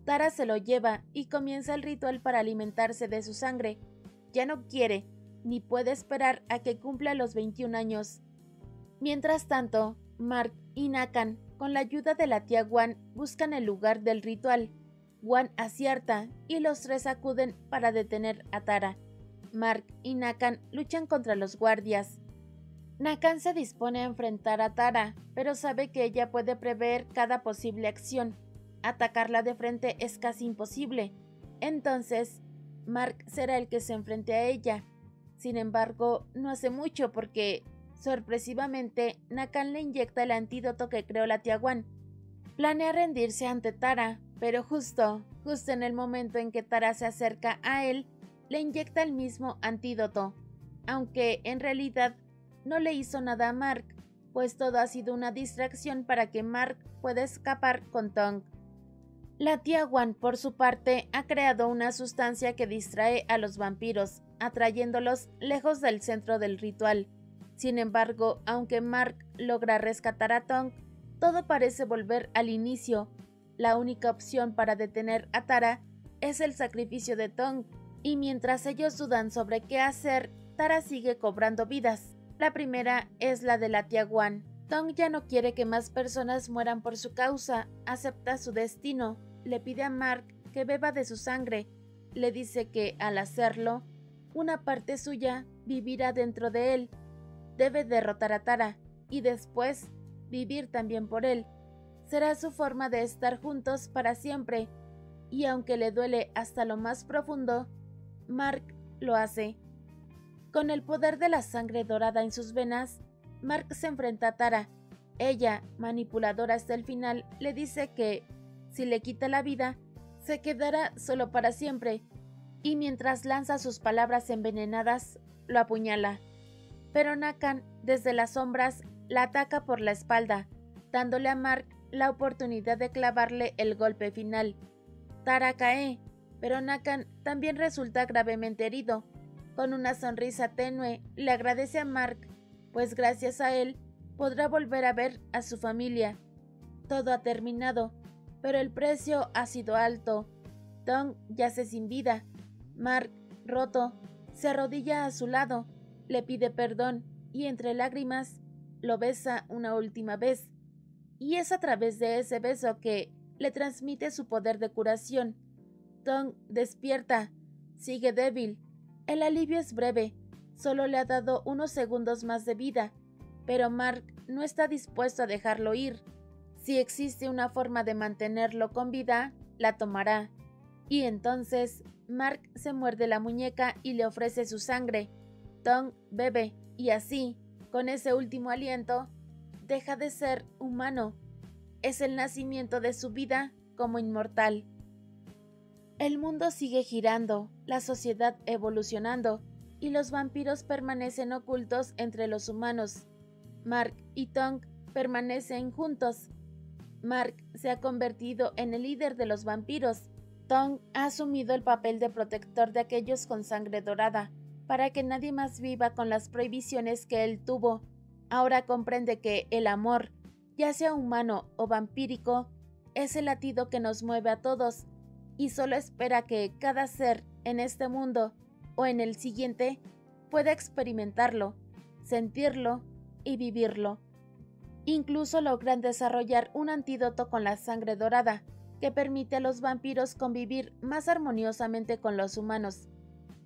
S1: Tara se lo lleva y comienza el ritual para alimentarse de su sangre. Ya no quiere, ni puede esperar a que cumpla los 21 años. Mientras tanto, Mark y Nakan, con la ayuda de la tía Wan, buscan el lugar del ritual. Wan acierta y los tres acuden para detener a Tara. Mark y Nakan luchan contra los guardias. Nakan se dispone a enfrentar a Tara, pero sabe que ella puede prever cada posible acción. Atacarla de frente es casi imposible. Entonces, Mark será el que se enfrente a ella. Sin embargo, no hace mucho porque, sorpresivamente, Nakan le inyecta el antídoto que creó la tía Wan. Planea rendirse ante Tara, pero justo en el momento en que Tara se acerca a él, le inyecta el mismo antídoto, aunque en realidad no le hizo nada a Mark, pues todo ha sido una distracción para que Mark pueda escapar con Tongue. La tía Wan, por su parte, ha creado una sustancia que distrae a los vampiros, atrayéndolos lejos del centro del ritual. Sin embargo, aunque Mark logra rescatar a Tongue, todo parece volver al inicio. La única opción para detener a Tara es el sacrificio de Tongue, y mientras ellos dudan sobre qué hacer, Tara sigue cobrando vidas. La primera es la de la tía Wan. Tongue ya no quiere que más personas mueran por su causa, acepta su destino, le pide a Mark que beba de su sangre, le dice que, al hacerlo, una parte suya vivirá dentro de él. Debe derrotar a Tara, y después vivir también por él. Será su forma de estar juntos para siempre, y aunque le duele hasta lo más profundo, Mark lo hace. Con el poder de la sangre dorada en sus venas, Mark se enfrenta a Tara. Ella, manipuladora hasta el final, le dice que, si le quita la vida, se quedará solo para siempre, y mientras lanza sus palabras envenenadas, lo apuñala. pero Nakan, desde las sombras, la ataca por la espalda, dándole a Mark la oportunidad de clavarle el golpe final. Tara cae, pero Nakan también resulta gravemente herido. Con una sonrisa tenue, le agradece a Mark, pues gracias a él podrá volver a ver a su familia. Todo ha terminado, pero el precio ha sido alto. Tong yace sin vida. Mark, roto, se arrodilla a su lado, le pide perdón y entre lágrimas lo besa una última vez. Y es a través de ese beso que le transmite su poder de curación. Tong despierta, sigue débil. El alivio es breve, solo le ha dado unos segundos más de vida, pero Mark no está dispuesto a dejarlo ir. Si existe una forma de mantenerlo con vida, la tomará. Y entonces Mark se muerde la muñeca y le ofrece su sangre. Tong bebe, y así, con ese último aliento, deja de ser humano. Es el nacimiento de su vida como inmortal. El mundo sigue girando, la sociedad evolucionando, y los vampiros permanecen ocultos entre los humanos. Mark y Tong permanecen juntos. Mark se ha convertido en el líder de los vampiros. Tong ha asumido el papel de protector de aquellos con sangre dorada, para que nadie más viva con las prohibiciones que él tuvo. Ahora comprende que el amor, ya sea humano o vampírico, es el latido que nos mueve a todos, y solo espera que cada ser en este mundo o en el siguiente pueda experimentarlo, sentirlo y vivirlo. Incluso logran desarrollar un antídoto con la sangre dorada, que permite a los vampiros convivir más armoniosamente con los humanos.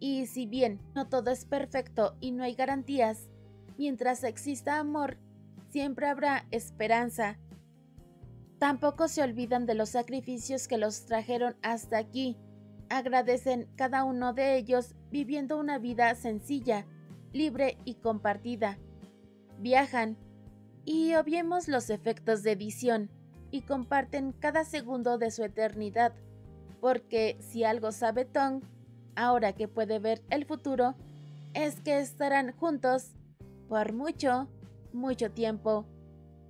S1: Y si bien no todo es perfecto y no hay garantías, mientras exista amor, siempre habrá esperanza. Tampoco se olvidan de los sacrificios que los trajeron hasta aquí. Agradecen cada uno de ellos viviendo una vida sencilla, libre y compartida. Viajan, y obviemos los efectos de edición, y comparten cada segundo de su eternidad, porque si algo sabe Tong, ahora que puede ver el futuro, es que estarán juntos por mucho, mucho tiempo,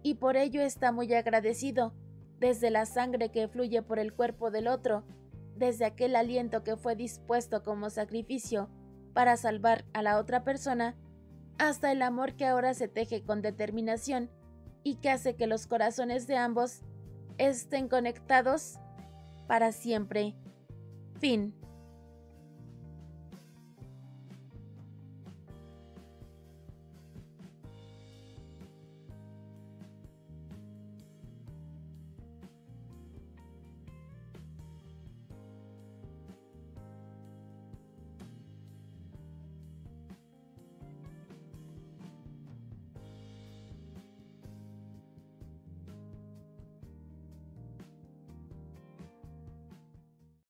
S1: y por ello está muy agradecido, desde la sangre que fluye por el cuerpo del otro, desde aquel aliento que fue dispuesto como sacrificio para salvar a la otra persona, hasta el amor que ahora se teje con determinación y que hace que los corazones de ambos estén conectados para siempre. Fin.